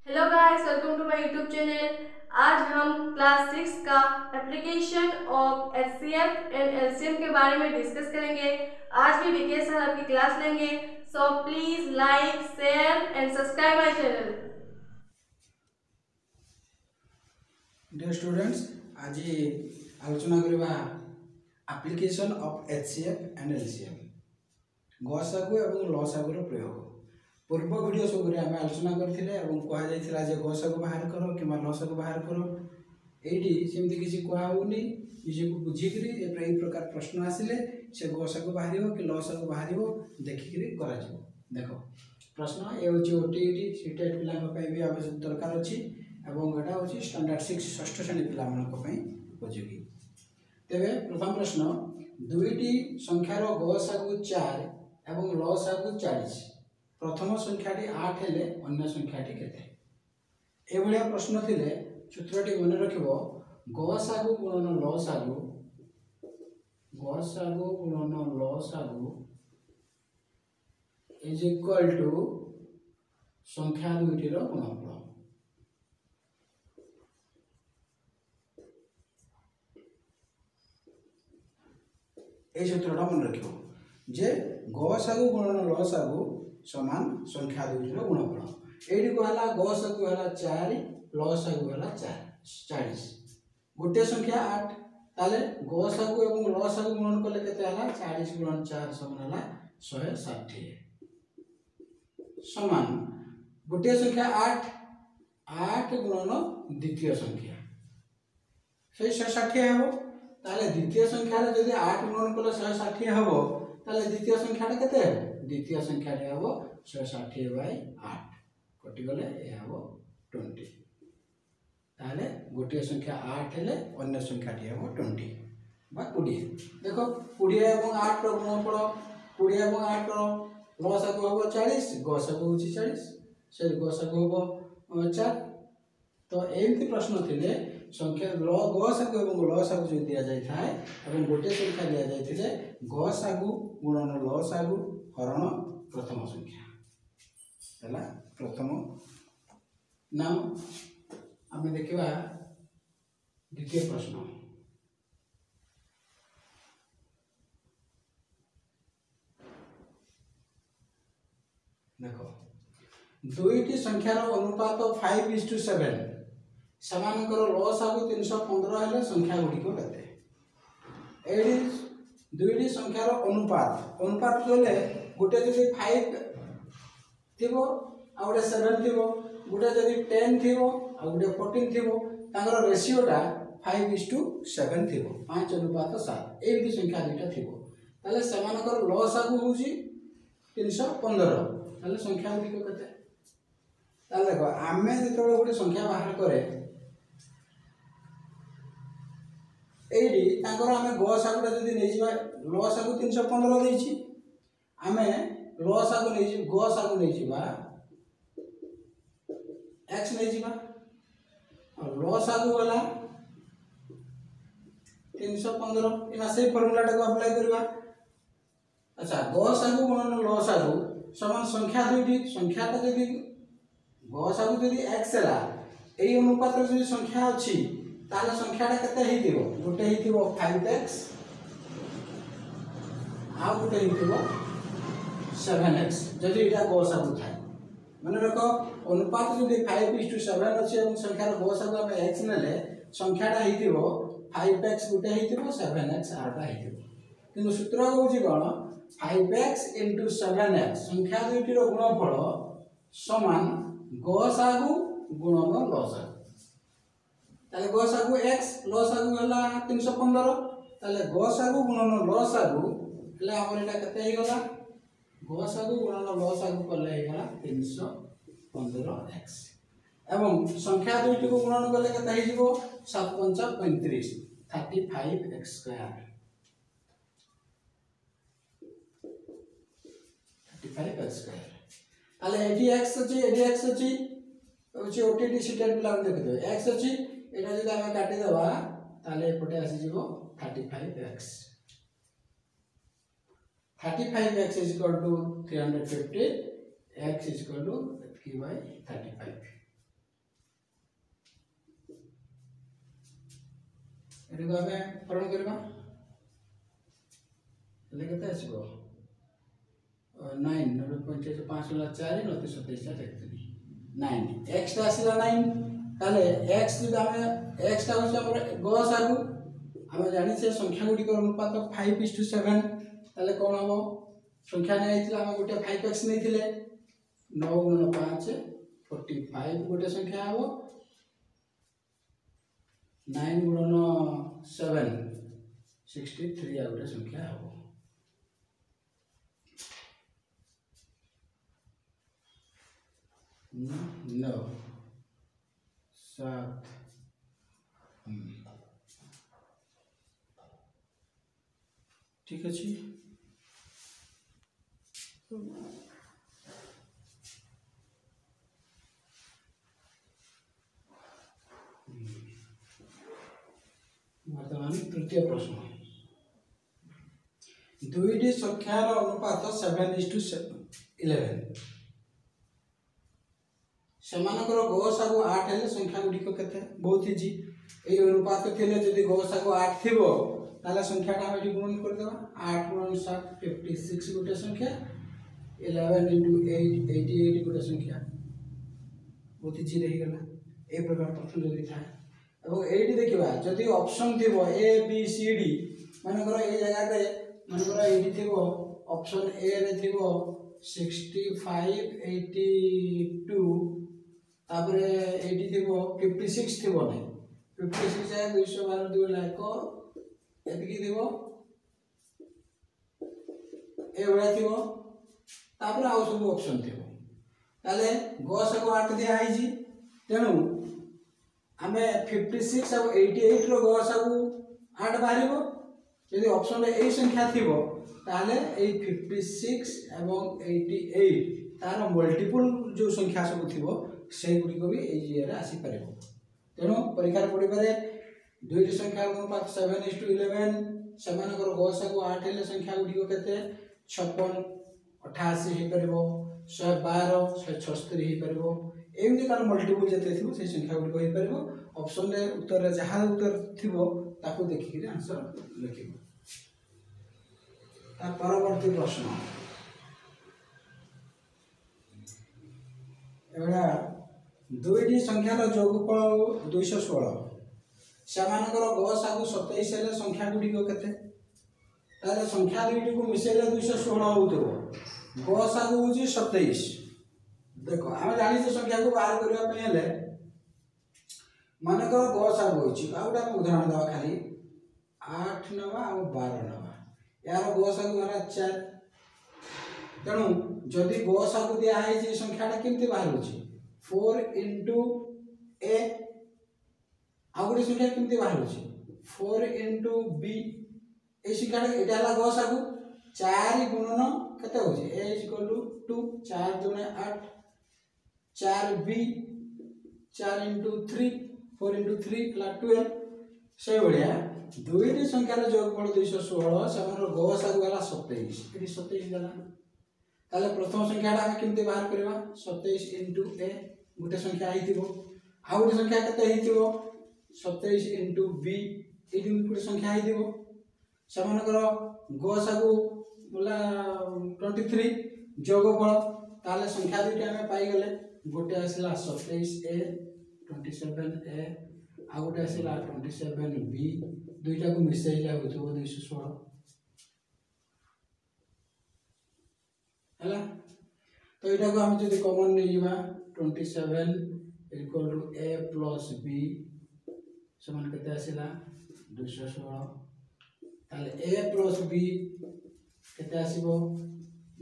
Hello guys, welcome to my YouTube channel. आज हम class 6 का application of HCF and LCM के बारे में डिस्कस करेंगे। आज भी विकेश सर आपकी क्लास लेंगे, so please like, share and subscribe my channel. Dear students, आज आलोचना करबा application of HCF and LCM गसागु एवं लसागुर प्रयोग। पूर्व वीडियो सब आम आलोचना करथिले एवं कहा जायथिला जे गसागु बाहर करो कि लसागु बाहर करो। एठी सेमति किछि कहा होनी, निजे को बुझिकरी ए प्रकार प्रश्न आसिले से गसागु बाहरिबो कि लसागु बाहरिबो देखिकरी करा जिवो। देखो प्रश्न ए होची ओटीईटी सीटेट पिलांक पय भी आवश्यक दरकार अछि एवं एटा होची स्टैंडर्ड 6 षष्ठ श्रेणी पिला मानक पय उपयोगी। तेबे प्रथम प्रश्न, दुईटी संख्यार गसागु 4 एवं लसागु 40, प्रथम संख्याटी 8 हेले अन्य संख्याटी केते? ए भलिया प्रश्न थिले सूत्रटी मन रखिबो गसागु गुणन लसागु, गसागु गुणन लसागु इज इक्वल टू संख्या दुईटी रो गुणनफल। ए सूत्रटा मन रखिबो जे गसागु गुणन लसागु समान संख्या दुईटी रो गुणनफल। एडी को हला गसागु हला 4, लसागु हला 40। गोटे संख्या 8, ताले गसागु एवं लसागु गुणन कले केते हला 40 गुणन 4 समान हला 160 समान गोटे संख्या 8 गुणन द्वितीय संख्या से 160 हेबो। ताले द्वितीय संख्या रे जदी 8 गुणन कले 160 हेबो, ताले द्वितीय संख्या रे केते हेबो? द्वितीय संख्या रे हेबो 160/8 कटि गले ए हेबो 20। ताले गोटे संख्या 8 हेले अन्य संख्याटी हेबो 20 बा 20। देखो 20 एवं 8 रो गुणनफल, 20 एवं 8 रो लसागु हेबो 40, गसागु होची 40, से गसागु हेबो 4। तो एमती प्रश्न थिले संख्या गसागु एवं लसागु जो दिया जाय थाए एवं गोटे संख्या दिया जाय थिले गसागु गुणन लसागु हरण प्रथम संख्या हला प्रथम नाम। आमे देखिबा द्वितीय प्रश्न। देखो दुईटी संख्यार अनुपात 5:7, समानकर लसागु 315 हेले संख्या गुडी को केते? एडी दुईटी संख्यार अनुपात कहले गोटे जदि 5 थिबो आ गोटे 7 थिबो, गोटे जदि 10 थिबो आ गोटे 14 थिबो, तांगर रेशियोटा 5:7 थिबो, 5:7। एमती संख्या दुईटा थिबो, ताले समानकर लसागु होउची 315, ताले संख्या गुडी को केते? ताले देखो आमे जेतबे गोटे संख्या बाहर करे एडी तांकर आमे गसागुटा जदि नै जिबा, लसागु 315 देइछि, आमे लसागु नै जिबा, गसागु नै जिबा x नै जिबा और लसागु वाला 315 इना से फार्मूलाटा को अप्लाई करबा। अच्छा, गसागु गुणन लसागु समान संख्या दुईटी, संख्याटा जदि गसागु जदि x हला, एई अनुपात जदि संख्या अछि ताले संख्याटा केते हेतिबो? गोटे हेतिबो 5x आ गोटे हेतिबो 7x जदि इटा गसागु थाए। माने रखो अनुपात जदि 5:7 अछि एवं संख्यार गसागु हम x नेले, संख्याटा हेतिबो 5x गोटे हेतिबो 7x आटा हेतिबो। किंतु सूत्र होउची कोन? 5x * 7x संख्या दुईटी रो गुणनफल समान गसागु गुणन लसागु। ताले गसागु x, लसागु हला 315, ताले गसागु गुणन लसागु हला हमर एटा केते हे गला? गसागु गुणन लसागु करले हे गला 315x एवं संख्या दुईटी को गुणन करले केते हे जिवो? 7×5 = 35, 35x²। 35x²। ताले एडी x अछि, एडी x अछि, होची ओटीटी सीटेट पिला देख दे x अछि, एटा जदि हम काटि देबा ताले एपटे आसी जिवो 35x। 35x = 350, x = 3/35। एटी को हमें पूरण करबा ले केते आसीबो 9 9 5 5 4 9 27 33 9 x टा आसीला 9 ताले x जब हमें x टा होछ हमर गसागु हमें जानि से संख्या गुडी को अनुपात 5:7 ताले कोन हबो संख्या नै आइतिला हम गोटे 5x नै थिले 9 × 5 45 गोटे संख्या हबो 9 × 7 63 आ गोटे संख्या हबो 9 7 ठीक अछि वर्तमान तृतीय प्रश्न दुईटी संख्यार अनुपात 7:11 सेमानकर गसागु 8 हेले संख्या गुडी को केते बहुत इजी ए अनुपात थिले जदी गसागु 8 थिबो ताले संख्या टा हम गुणन कर देबा 8 × 7 56 गोटे संख्या 11 × 8 88 गोटे संख्या बहुत इजी रही गला ए प्रकार प्रश्न जदी था अब एडी देखिबा जदी ऑप्शन थिबो ए बी सी डी मानकर ए जगह रे मानकर एडी थिबो ऑप्शन ए रे थिबो 65 82 तापरे एडी थिबो 56 थिबो नै 56 है 212 2 लाख एतकी थिबो ए बडा थिबो तापरे आउ सब ऑप्शन थिबो ताले गस को 8 दिया आइ जी तेनु हमें 56 और 88 रो गसागु 8 बाहरिबो यदि ऑप्शन रे ए संख्या थिबो ताले ए 56 एवं 88 तार मल्टीपल जो संख्या सब थिबो से गुडी को भी ए जे रे आसी परबो तेनो परीक्षा पड़ी पारे दुईटी संख्या अनुपात 7:11 समानकर गसागु 8 हेले संख्या गुडी को केते 56 88 हे परबो 112 176 हे परबो एमती तार मल्टीपल जते थिबो से संख्या गुडी कहि परबो ऑप्शन रे उत्तर रे जहा उत्तर थिबो ताको देखि के आंसर लिखिबो ता परवर्ती प्रश्न एबा दुईटी संख्यार जोगफल 216 सेमानकर गसागु 27 हेले संख्या गुडी को केते ताले संख्या दुईटी को मिसेले 216 होतबो गसागु होची 27 देखो हम जानि से संख्या को बाहर करबा पे हेले मानकर गसागु होची आउटा उदाहरण दवा खाली 8 नवा और 12 नवा यार गसागु हरा 4 तेनु जदी गसागु दिया है जे संख्याटा केमते बाहर होची 4 * a आउडी संख्या केमते बाहर होची 4 * b ए संख्याटा एटा हला गसागु 4 गुणन कते होची a = 2 4 * 2 8 4b 4 * 3 4 * 3 12 से बढ़िया दुईटी संख्यार जोगफल 216 सेमानर गसागु गला 27 एटी 27 गला ताले प्रथम संख्याटा हम केमते बाहर करबा 27 * a गोटे संख्या आइथिबो आ गोटे संख्या कते आइथिबो 27 * b एटी गोटे संख्या आइथिबो सेमानकर गसागु बोला 23 जोगफल ताले संख्या दुईटा हम पाई गले गोटे आसला 27a 27a आ गोटे आसला 27b दुईटा को मिसैला होतो 216 हला तो एटा को हम जदी कॉमन नै जिबा 27 = a + b समान कते आसला 216 ताले a + b कते आसीबो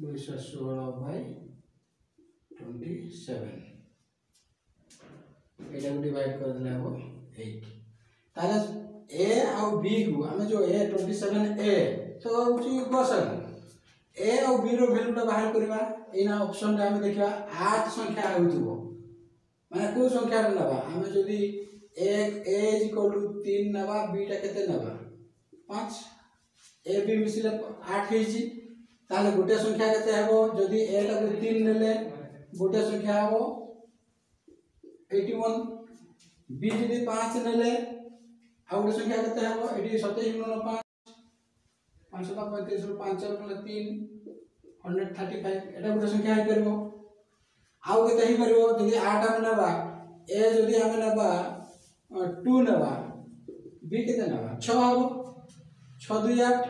216/27 एटा को डिवाइड कर देला हो 8 ताले a और b को हमें जो a 27a तो होची गसागु a और b रो वैल्यूटा बाहर करबा एना ऑप्शन रे हम देखबा 8 संख्या होतबो माने को संख्या नबा हमें जदी एक a = 3 नबा b टा केते नबा 5 a b मिसिले 8 हेजी ताले गोटे संख्या केते हेबो जदी a टा को 3 नेले गोटे संख्या हेबो 81 b जदी 5 नेले आउ गोटे संख्या केते हबो एठी 27 गुणन 5 535 रु 5 गले 3 135 एटा गोटे संख्या हे परबो आउ केते हे परबो जदि 8 हम नेबा ए जदि हम नेबा 2 नेबा बी केते नेबा 6 हबो 6 2 8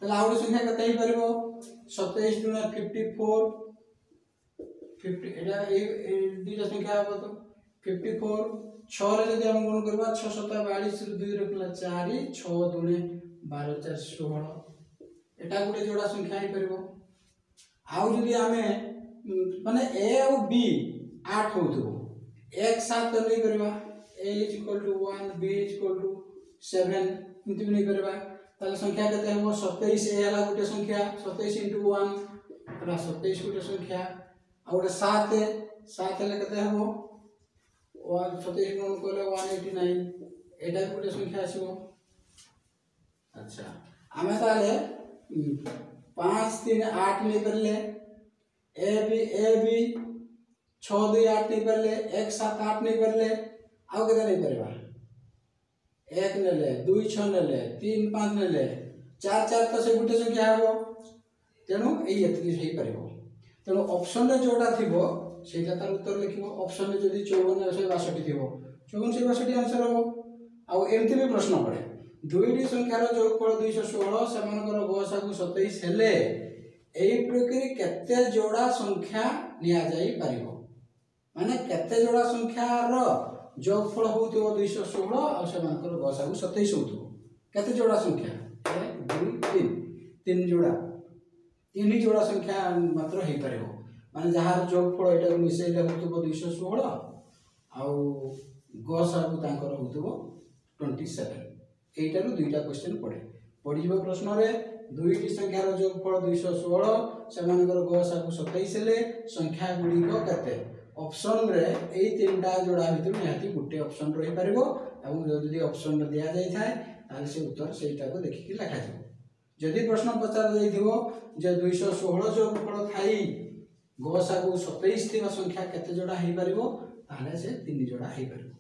तले आउ गोटे संख्या केते हे परबो 27 गुणन 54 50 एटा ए दुटा संख्या हबो तो 54 6 रे जदि हम गुण करबा 6 7 42 रु 2 रखला 4 6 2 12 4 16 एटा गुटे जोड़ा संख्या हे परबो आउ जदि हमें माने ए और बी 8 होतबो एक साथ तो नहीं करबा a = 1 b = 7 इति नहीं करबा ताले संख्या केते हबो 27 ए हला गुटे संख्या 27 * 1 तरा 27 गुटे संख्या आ गुटे 7 7 ले केते हबो 27 गुण करले 189 एटा गुटे संख्या आसीबो। अच्छा हमें ताले 5 3 8 नहीं करले ए बी 6 2 8 नहीं करले 1 7 8 नहीं करले आउ केते नहीं करबा 1 नेले 2 6 नेले 3 5 नेले 4 4 तो से गुटे संख्या हबो तेनु एई एतकी सही परबो तेनु ऑप्शन रे जोटा थिबो सेटा तार उत्तर लिखिबो ऑप्शन रे जदी 54 62 थिबो 54 62 आंसर हबो आउ एमति भी प्रश्न पड़े दुईटी संख्यार जोगफल 216 सेमानकर गसागु 27 हेले एई प्रकार केते जोड़ा संख्या निया जाई परिबो माने केते जोड़ा संख्यार जोगफल होउतो 216 आ सेमानकर गसागु 27 होउतो केते जोड़ा संख्या 1 2 3 तीन जोड़ा तीन ही जोड़ा संख्या मात्र हे परिबो माने जहार जोगफल एटा मिसेले होउतो 216 आ गसागु तांकर होउतो 27 एटारो दुईटा क्वेश्चन पड़े पड़िबो प्रश्न रे दुईटी संख्यार जोगफल 216 सेमानकर गसागु 27 हेले संख्या गुडी को कते ऑप्शन रे एई तीनटा जोड़ा भितर निहाती गुटे ऑप्शन रही परिबो एवं जदि ऑप्शन रे दिया जाय थाए ताले से उत्तर सेटा को देखि के लिखा जाय जदि प्रश्न पचार जाइथिबो जे 216 जोगफल थाई गसागु 27 थिबा संख्या केते जोड़ा हे परिबो ताले से तीन जोड़ा हे परिबो